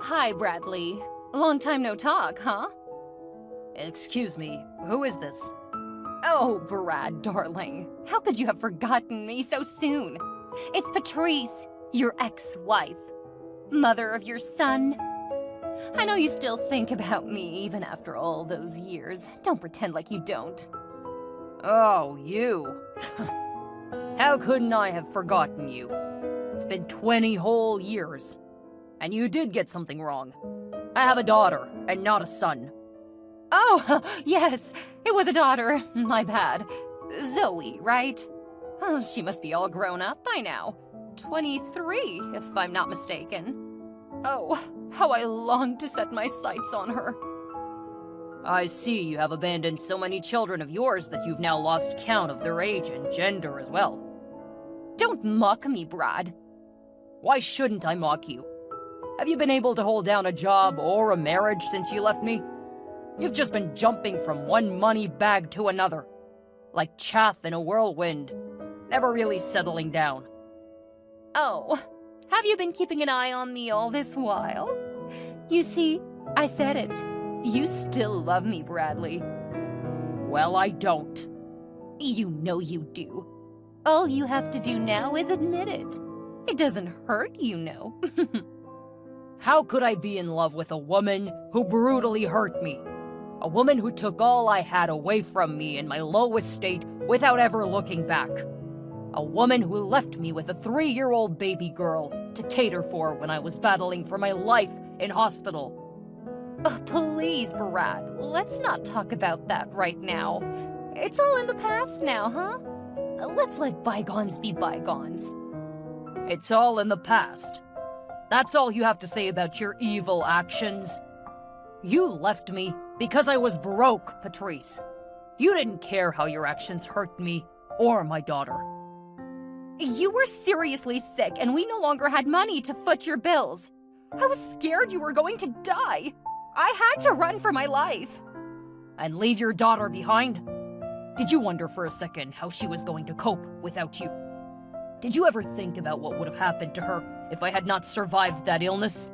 Hi, Bradley. Long time no talk, huh? Excuse me, who is this? Oh, Brad, darling. How could you have forgotten me so soon? It's Patrice, your ex-wife. Mother of your son. I know you still think about me even after all those years. Don't pretend like you don't. Oh, you. How couldn't I have forgotten you? It's been 20 whole years. And you did get something wrong. I have a daughter, and not a son. Oh, yes, it was a daughter. My bad. Zoe, right? Oh, she must be all grown up by now. 23, if I'm not mistaken. Oh, how I long to set my sights on her. I see you have abandoned so many children of yours that you've now lost count of their age and gender as well. Don't mock me, Brad. Why shouldn't I mock you? Have you been able to hold down a job or a marriage since you left me? You've just been jumping from one money bag to another, like chaff in a whirlwind, never really settling down. Oh, have you been keeping an eye on me all this while? You see, I said it. You still love me, Bradley. Well, I don't. You know you do. All you have to do now is admit it. It doesn't hurt, you know. How could I be in love with a woman who brutally hurt me? A woman who took all I had away from me in my lowest state without ever looking back. A woman who left me with a 3-year-old baby girl to cater for when I was battling for my life in hospital. Oh, please, Brad, let's not talk about that right now. It's all in the past now, huh? Let's let bygones be bygones. It's all in the past. That's all you have to say about your evil actions. You left me because I was broke, Patrice. You didn't care how your actions hurt me or my daughter. You were seriously sick and we no longer had money to foot your bills. I was scared you were going to die. I had to run for my life. And leave your daughter behind? Did you wonder for a second how she was going to cope without you? Did you ever think about what would have happened to her if I had not survived that illness?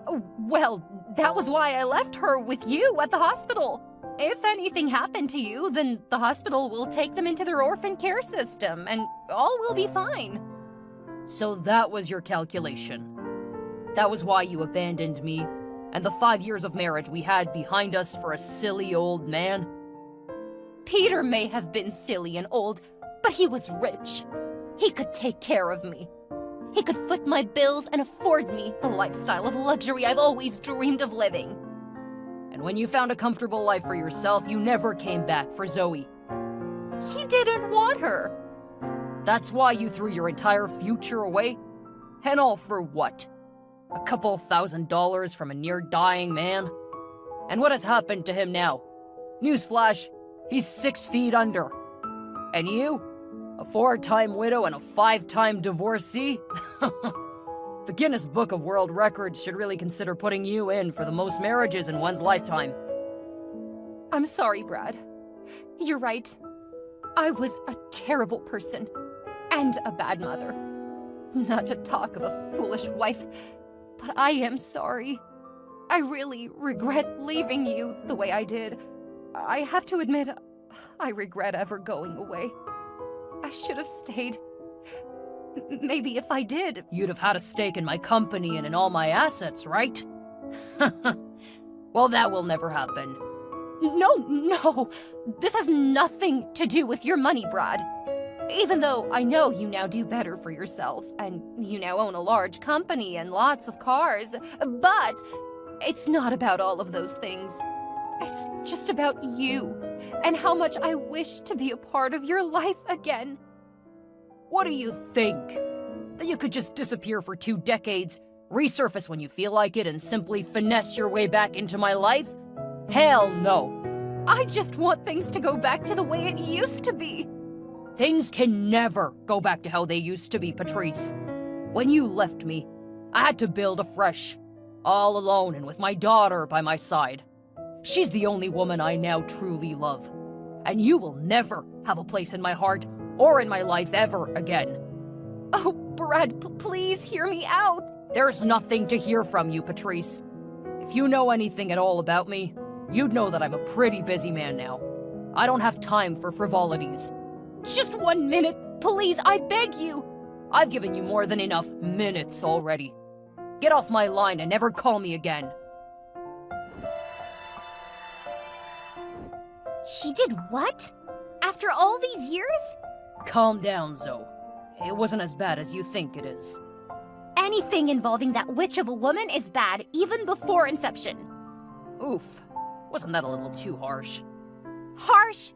Oh, well, that was why I left her with you at the hospital. If anything happened to you, then the hospital will take them into their orphan care system, and all will be fine. So that was your calculation. That was why you abandoned me, and the 5 years of marriage we had behind us for a silly old man? Peter may have been silly and old, but he was rich. He could take care of me. He could foot my bills and afford me the lifestyle of luxury I've always dreamed of living. And when you found a comfortable life for yourself, you never came back for Zoe. He didn't want her. That's why you threw your entire future away? And all for what? A couple $1,000 from a near-dying man? And what has happened to him now? Newsflash, he's 6 feet under. And you? A 4-time widow and a 5-time divorcee? The Guinness Book of World Records should really consider putting you in for the most marriages in one's lifetime. I'm sorry, Brad. You're right. I was a terrible person. And a bad mother. Not to talk of a foolish wife, but I am sorry. I really regret leaving you the way I did. I have to admit, I regret ever going away. I should have stayed. Maybe if I did... You'd have had a stake in my company and in all my assets, right? Well, that will never happen. No. This has nothing to do with your money, Brad. Even though I know you now do better for yourself, and you now own a large company and lots of cars, but it's not about all of those things. It's just about you, and how much I wish to be a part of your life again. What do you think? That you could just disappear for 2 decades, resurface when you feel like it, and simply finesse your way back into my life? Hell no. I just want things to go back to the way it used to be. Things can never go back to how they used to be, Patrice. When you left me, I had to build afresh, all alone and with my daughter by my side. She's the only woman I now truly love. And you will never have a place in my heart or in my life ever again. Oh, Brad, please hear me out. There's nothing to hear from you, Patrice. If you know anything at all about me, you'd know that I'm a pretty busy man now. I don't have time for frivolities. Just 1 minute, please, I beg you. I've given you more than enough minutes already. Get off my line and never call me again. She did what? After all these years? Calm down, Zoe. It wasn't as bad as you think it is. Anything involving that witch of a woman is bad, even before inception. Oof. Wasn't that a little too harsh? Harsh?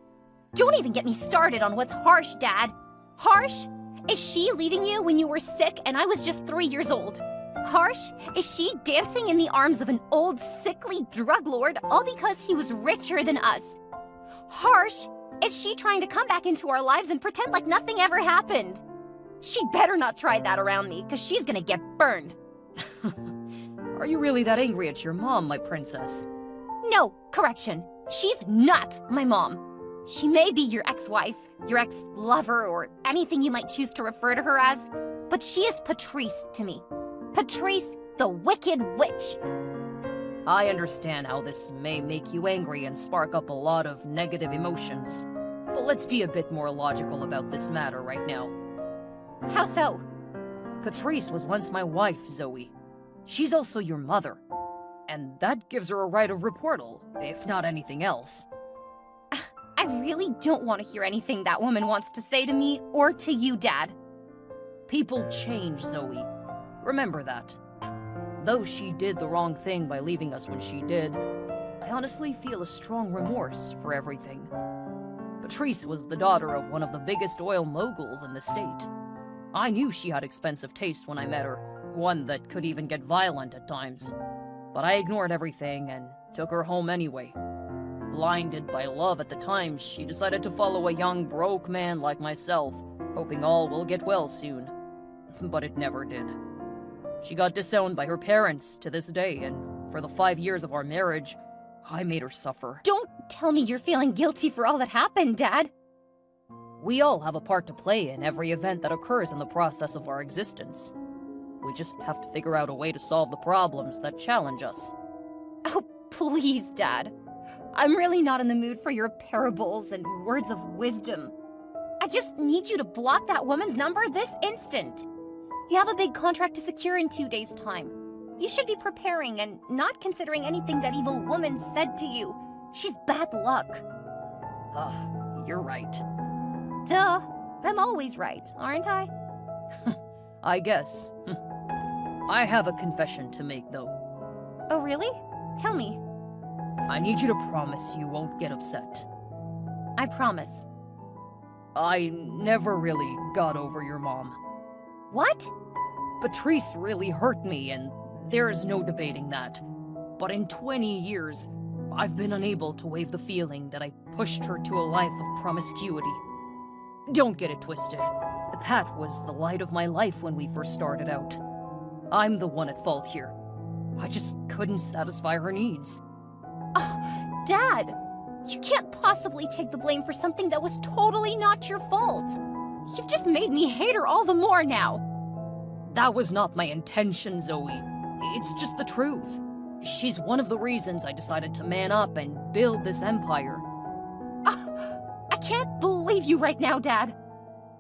Don't even get me started on what's harsh, Dad. Harsh? Is she leaving you when you were sick and I was just 3 years old? Harsh? Is she dancing in the arms of an old, sickly drug lord all because he was richer than us? Harsh? Is she trying to come back into our lives and pretend like nothing ever happened? She'd better not try that around me, because she's gonna get burned. Are you really that angry at your mom, my princess? No, correction. She's not my mom. She may be your ex-wife, your ex-lover, or anything you might choose to refer to her as, but she is Patrice to me. Patrice, the Wicked Witch. I understand how this may make you angry and spark up a lot of negative emotions. But let's be a bit more logical about this matter right now. How so? Patrice was once my wife, Zoe. She's also your mother. And that gives her a right of reportal, if not anything else. I really don't want to hear anything that woman wants to say to me or to you, Dad. People change, Zoe. Remember that. Though she did the wrong thing by leaving us when she did, I honestly feel a strong remorse for everything. Patrice was the daughter of one of the biggest oil moguls in the state. I knew she had expensive taste when I met her, one that could even get violent at times. But I ignored everything and took her home anyway. Blinded by love at the time, she decided to follow a young, broke man like myself, hoping all will get well soon. But it never did. She got disowned by her parents to this day, and for the 5 years of our marriage, I made her suffer. Don't tell me you're feeling guilty for all that happened, Dad. We all have a part to play in every event that occurs in the process of our existence. We just have to figure out a way to solve the problems that challenge us. Oh, please, Dad. I'm really not in the mood for your parables and words of wisdom. I just need you to block that woman's number this instant. You have a big contract to secure in 2 days' time. You should be preparing and not considering anything that evil woman said to you. She's bad luck. You're right. Duh. I'm always right, aren't I? I guess. I have a confession to make, though. Oh, really? Tell me. I need you to promise you won't get upset. I promise. I never really got over your mom. What? Patrice really hurt me, and there's no debating that. But in 20 years, I've been unable to waive the feeling that I pushed her to a life of promiscuity. Don't get it twisted. Pat was the light of my life when we first started out. I'm the one at fault here. I just couldn't satisfy her needs. Oh, Dad! You can't possibly take the blame for something that was totally not your fault. You've just made me hate her all the more now. That was not my intention, Zoe. It's just the truth. She's one of the reasons I decided to man up and build this empire. I can't believe you right now, Dad.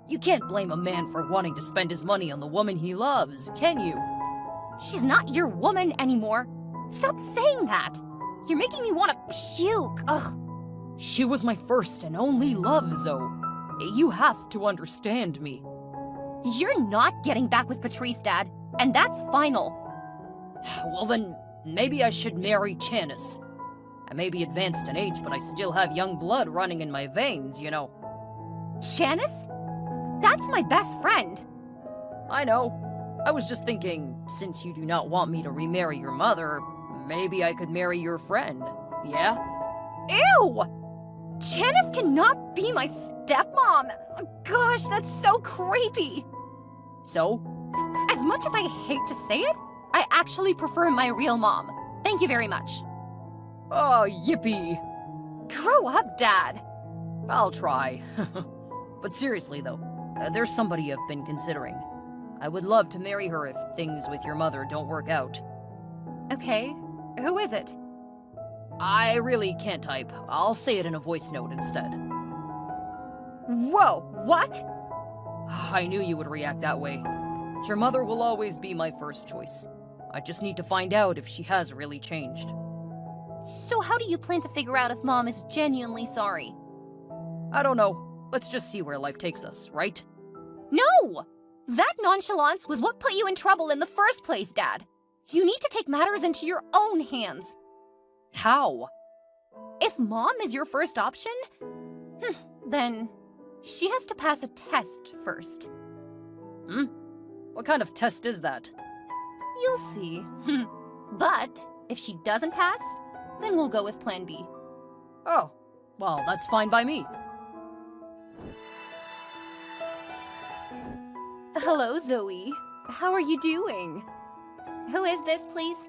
You can't blame a man for wanting to spend his money on the woman he loves, can you? She's not your woman anymore. Stop saying that. You're making me want to puke. Ugh. She was my first and only love, Zoe. You have to understand me. You're not getting back with Patrice, Dad, and that's final. Well then, maybe I should marry Janice. I may be advanced in age, but I still have young blood running in my veins, you know. Janice? That's my best friend. I know. I was just thinking, since you do not want me to remarry your mother, maybe I could marry your friend, yeah? Ew! Janice cannot be my stepmom! Gosh, that's so creepy! So? As much as I hate to say it, I actually prefer my real mom. Thank you very much. Oh, yippee! Grow up, Dad! I'll try. But seriously, though, there's somebody I've been considering. I would love to marry her if things with your mother don't work out. Okay, who is it? I really can't type. I'll say it in a voice note instead. Whoa, what? I knew you would react that way. But your mother will always be my first choice. I just need to find out if she has really changed. So how do you plan to figure out if Mom is genuinely sorry? I don't know. Let's just see where life takes us, right? No! That nonchalance was what put you in trouble in the first place, Dad. You need to take matters into your own hands. How? If Mom is your first option, then she has to pass a test first. What kind of test is that? You'll see. But if she doesn't pass, then we'll go with Plan B. Oh, well, that's fine by me. Hello, Zoe. How are you doing? Who is this, please?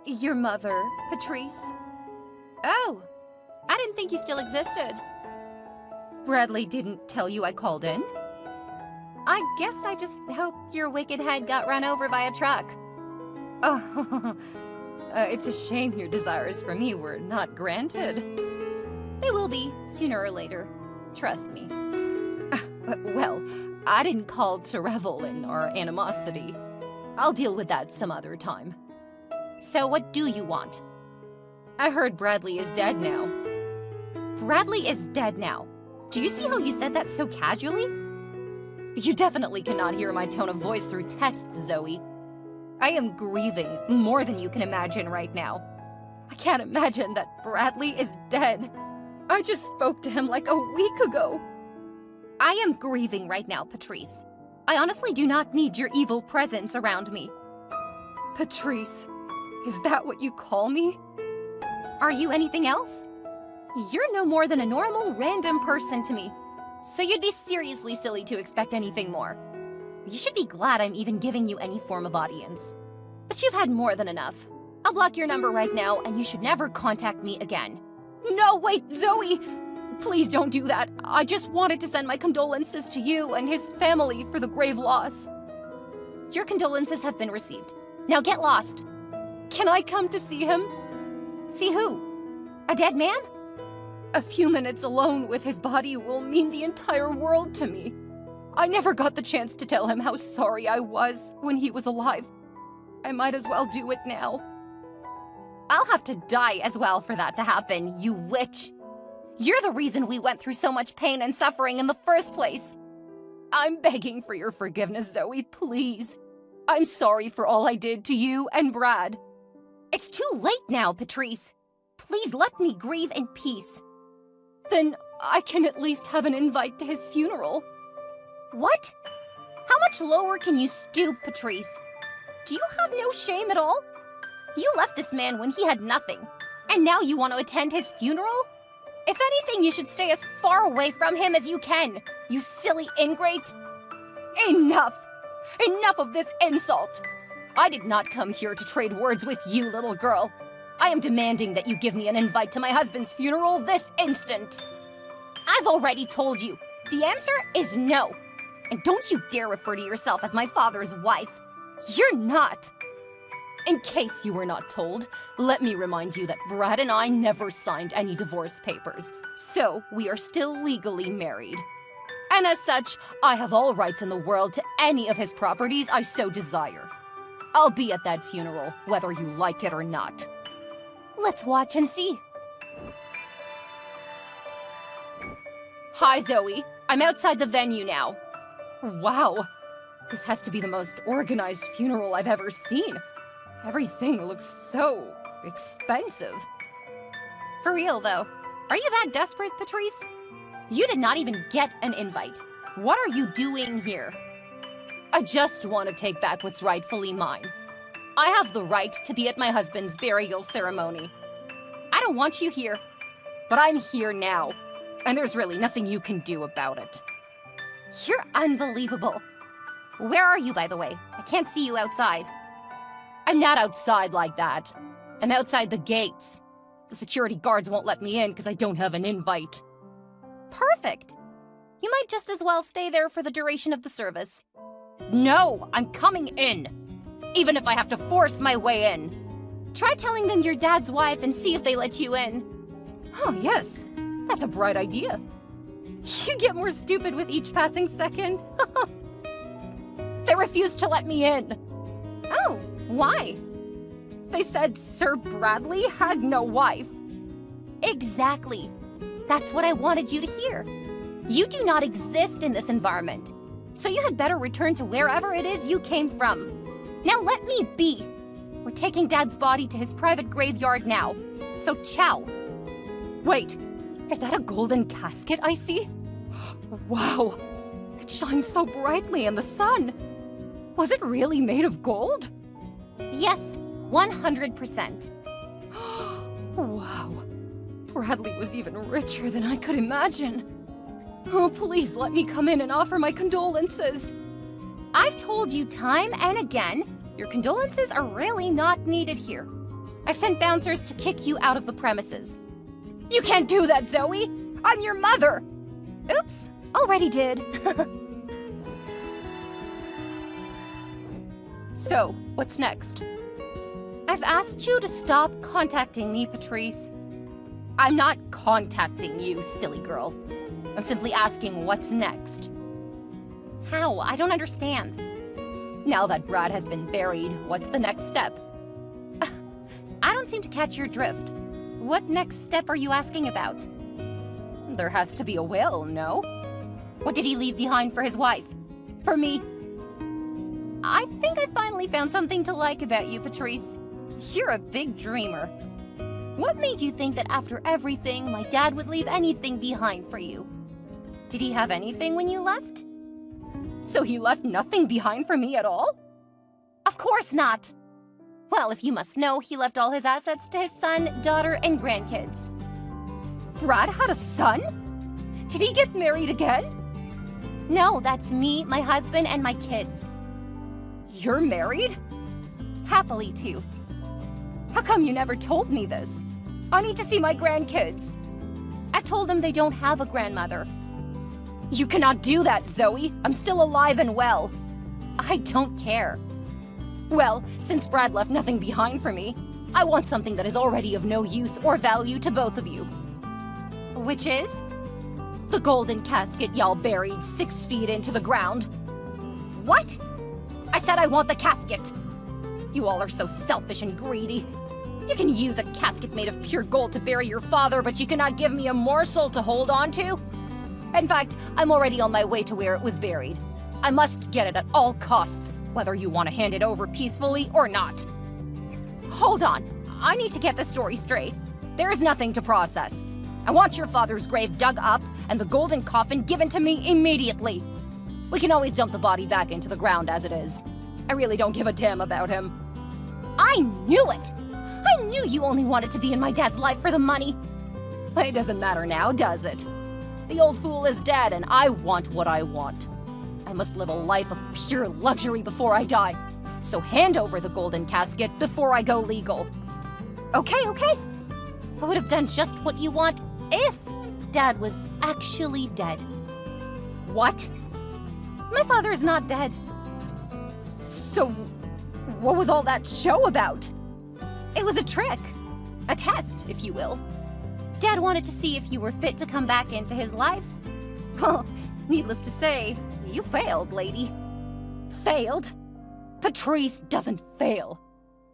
Your mother, Patrice. Oh, I didn't think you still existed. Bradley didn't tell you I called in? I guess I just hope your wicked head got run over by a truck. Oh, it's a shame your desires for me were not granted. They will be, sooner or later. Trust me. Well, I didn't call to revel in our animosity. I'll deal with that some other time. So what do you want? I heard Bradley is dead now. Bradley is dead now. Do you see how you said that so casually? You definitely cannot hear my tone of voice through text, Zoe. I am grieving more than you can imagine right now. I can't imagine that Bradley is dead. I just spoke to him like a week ago. I am grieving right now, Patrice. I honestly do not need your evil presence around me. Patrice, is that what you call me? Are you anything else? You're no more than a normal, random person to me. So you'd be seriously silly to expect anything more. You should be glad I'm even giving you any form of audience. But you've had more than enough. I'll block your number right now, and you should never contact me again. No, wait, Zoe! Please don't do that. I just wanted to send my condolences to you and his family for the grave loss. Your condolences have been received. Now get lost. Can I come to see him? See who? A dead man? A few minutes alone with his body will mean the entire world to me. I never got the chance to tell him how sorry I was when he was alive. I might as well do it now. I'll have to die as well for that to happen, you witch. You're the reason we went through so much pain and suffering in the first place. I'm begging for your forgiveness, Zoe, please. I'm sorry for all I did to you and Brad. It's too late now, Patrice. Please let me grieve in peace. Then I can at least have an invite to his funeral. What? How much lower can you stoop, Patrice? Do you have no shame at all? You left this man when he had nothing, and now you want to attend his funeral? If anything, you should stay as far away from him as you can, you silly ingrate. Enough! Enough of this insult! I did not come here to trade words with you, little girl. I am demanding that you give me an invite to my husband's funeral this instant. I've already told you. The answer is no. And don't you dare refer to yourself as my father's wife. You're not. In case you were not told, let me remind you that Brad and I never signed any divorce papers, so we are still legally married. And as such, I have all rights in the world to any of his properties I so desire. I'll be at that funeral, whether you like it or not. Let's watch and see. Hi, Zoe. I'm outside the venue now. Wow, this has to be the most organized funeral I've ever seen. Everything looks so expensive. For real, though. Are you that desperate, Patrice? You did not even get an invite. What are you doing here? I just want to take back what's rightfully mine. I have the right to be at my husband's burial ceremony. I don't want you here, but I'm here now, and there's really nothing you can do about it. You're unbelievable. Where are you, by the way? I can't see you outside. I'm not outside like that. I'm outside the gates. The security guards won't let me in because I don't have an invite. Perfect. You might just as well stay there for the duration of the service. No, I'm coming in. Even if I have to force my way in. Try telling them you're Dad's wife and see if they let you in. Oh, yes. That's a bright idea. You get more stupid with each passing second. They refused to let me in. Oh, why? They said Sir Bradley had no wife. Exactly. That's what I wanted you to hear. You do not exist in this environment. So you had better return to wherever it is you came from. Now let me be. We're taking Dad's body to his private graveyard now. So ciao. Wait, is that a golden casket I see? Wow, it shines so brightly in the sun. Was it really made of gold? Yes, 100%. Wow, Bradley was even richer than I could imagine. Oh, please let me come in and offer my condolences. I've told you time and again, your condolences are really not needed here. I've sent bouncers to kick you out of the premises. You can't do that, Zoe! I'm your mother! Oops, already did. So, what's next? I've asked you to stop contacting me, Patrice. I'm not contacting you, silly girl. I'm simply asking what's next. How? I don't understand. Now that Brad has been buried, what's the next step? I don't seem to catch your drift. What next step are you asking about? There has to be a will, no? What did he leave behind for his wife? For me? I think I finally found something to like about you, Patrice. You're a big dreamer. What made you think that after everything, my dad would leave anything behind for you? Did he have anything when you left? So he left nothing behind for me at all? Of course not. Well, if you must know, he left all his assets to his son, daughter, and grandkids. Brad had a son? Did he get married again? No, that's me, my husband, and my kids. You're married? Happily, too. How come you never told me this? I need to see my grandkids. I've told them they don't have a grandmother. You cannot do that, Zoe. I'm still alive and well. I don't care. Well, since Brad left nothing behind for me, I want something that is already of no use or value to both of you. Which is? The golden casket y'all buried 6 feet into the ground. What? I said I want the casket. You all are so selfish and greedy. You can use a casket made of pure gold to bury your father, but you cannot give me a morsel to hold on to. In fact, I'm already on my way to where it was buried. I must get it at all costs, whether you want to hand it over peacefully or not. Hold on. I need to get the story straight. There is nothing to process. I want your father's grave dug up and the golden coffin given to me immediately. We can always dump the body back into the ground as it is. I really don't give a damn about him. I knew it! I knew you only wanted to be in my dad's life for the money. It doesn't matter now, does it? The old fool is dead and I want what I want. I must live a life of pure luxury before I die. So hand over the golden casket before I go legal. Okay. I would have done just what you want if Dad was actually dead. What? My father is not dead. So, what was all that show about? It was a trick. A test, if you will. Dad wanted to see if you were fit to come back into his life. Well, needless to say, you failed, lady. Failed? Patrice doesn't fail.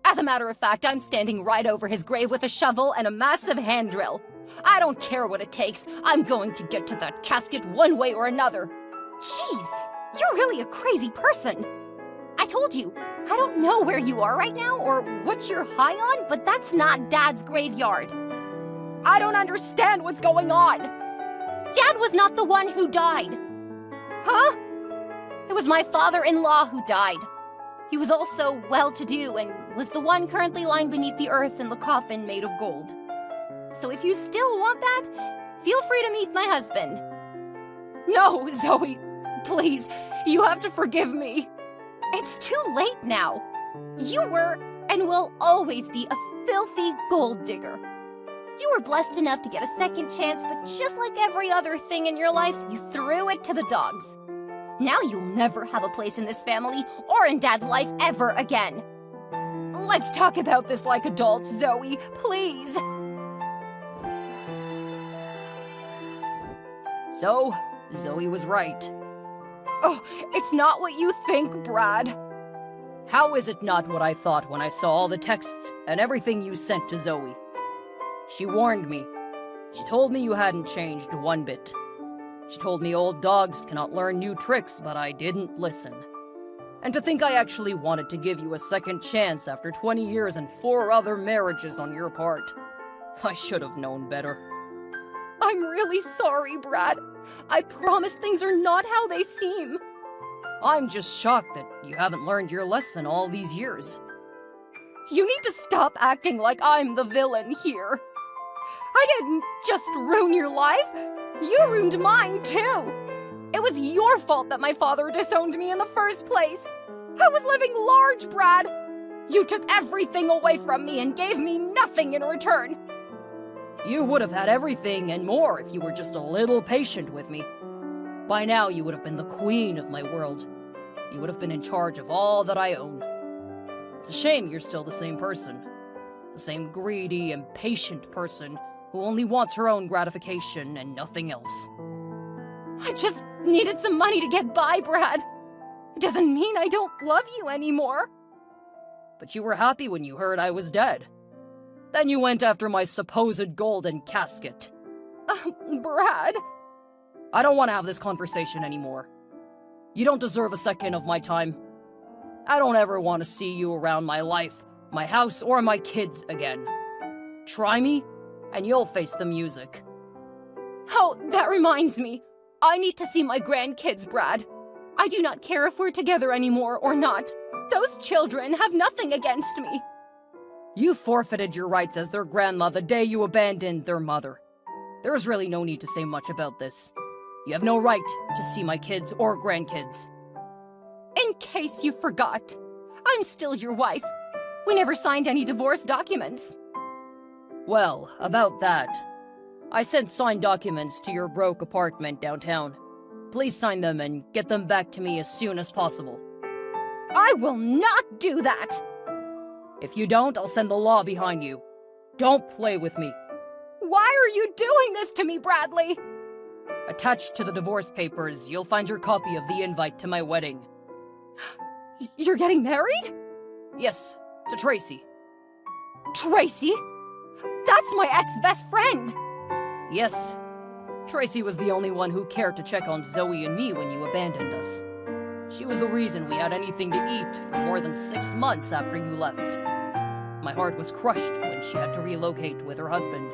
As a matter of fact, I'm standing right over his grave with a shovel and a massive hand drill. I don't care what it takes. I'm going to get to that casket one way or another. Jeez, you're really a crazy person. I told you, I don't know where you are right now or what you're high on, but that's not Dad's graveyard. I don't understand what's going on. Dad was not the one who died. Huh? It was my father-in-law who died. He was also well-to-do and was the one currently lying beneath the earth in the coffin made of gold. So if you still want that, feel free to meet my husband. No, Zoe, please, you have to forgive me. It's too late now. You were and will always be a filthy gold digger. You were blessed enough to get a second chance, but just like every other thing in your life, you threw it to the dogs. Now you'll never have a place in this family or in Dad's life ever again. Let's talk about this like adults, Zoe, please. So, Zoe was right. Oh, it's not what you think, Brad. How is it not what I thought when I saw all the texts and everything you sent to Zoe? She warned me. She told me you hadn't changed one bit. She told me old dogs cannot learn new tricks, but I didn't listen. And to think I actually wanted to give you a second chance after 20 years and 4 other marriages on your part. I should have known better. I'm really sorry, Brad. I promise things are not how they seem. I'm just shocked that you haven't learned your lesson all these years. You need to stop acting like I'm the villain here. I didn't just ruin your life. You ruined mine, too. It was your fault that my father disowned me in the first place. I was living large, Brad. You took everything away from me and gave me nothing in return. You would have had everything and more if you were just a little patient with me. By now, you would have been the queen of my world. You would have been in charge of all that I own. It's a shame you're still the same person. The same greedy, impatient person who only wants her own gratification and nothing else. I just needed some money to get by, Brad. It doesn't mean I don't love you anymore. But you were happy when you heard I was dead. Then you went after my supposed golden casket. Brad. I don't want to have this conversation anymore. You don't deserve a second of my time. I don't ever want to see you around my life, my house, or my kids again. Try me, and you'll face the music. Oh, that reminds me. I need to see my grandkids, Brad. I do not care if we're together anymore or not. Those children have nothing against me. You forfeited your rights as their grandma the day you abandoned their mother. There's really no need to say much about this. You have no right to see my kids or grandkids. In case you forgot, I'm still your wife. We never signed any divorce documents. Well, about that. I sent signed documents to your broke apartment downtown. Please sign them and get them back to me as soon as possible. I will not do that! If you don't, I'll send the law behind you. Don't play with me. Why are you doing this to me, Bradley? Attached to the divorce papers, you'll find your copy of the invite to my wedding. You're getting married? Yes, to Tracy. Tracy? That's my ex-best friend! Yes. Tracy was the only one who cared to check on Zoe and me when you abandoned us. She was the reason we had anything to eat for more than 6 months after you left. My heart was crushed when she had to relocate with her husband.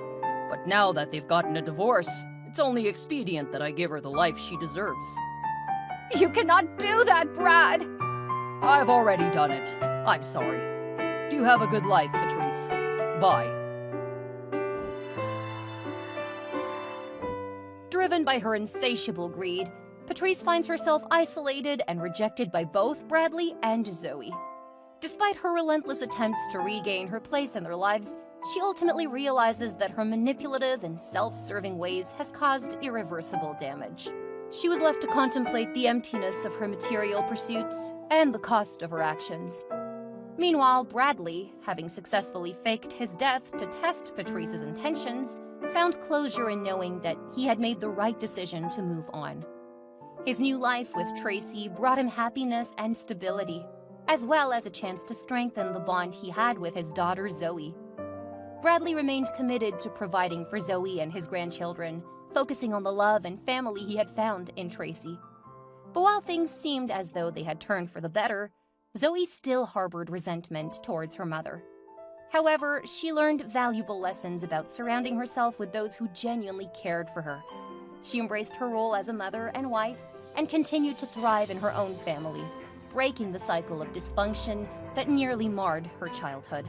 But now that they've gotten a divorce, it's only expedient that I give her the life she deserves. You cannot do that, Brad! I've already done it. I'm sorry. Do you have a good life, Patrice? Bye. Driven by her insatiable greed, Patrice finds herself isolated and rejected by both Bradley and Zoe. Despite her relentless attempts to regain her place in their lives, she ultimately realizes that her manipulative and self-serving ways has caused irreversible damage. She was left to contemplate the emptiness of her material pursuits and the cost of her actions. Meanwhile, Bradley, having successfully faked his death to test Patrice's intentions, found closure in knowing that he had made the right decision to move on. His new life with Tracy brought him happiness and stability, as well as a chance to strengthen the bond he had with his daughter Zoe. Bradley remained committed to providing for Zoe and his grandchildren, focusing on the love and family he had found in Tracy. But while things seemed as though they had turned for the better, Zoe still harbored resentment towards her mother. However, she learned valuable lessons about surrounding herself with those who genuinely cared for her. She embraced her role as a mother and wife and continued to thrive in her own family, breaking the cycle of dysfunction that nearly marred her childhood.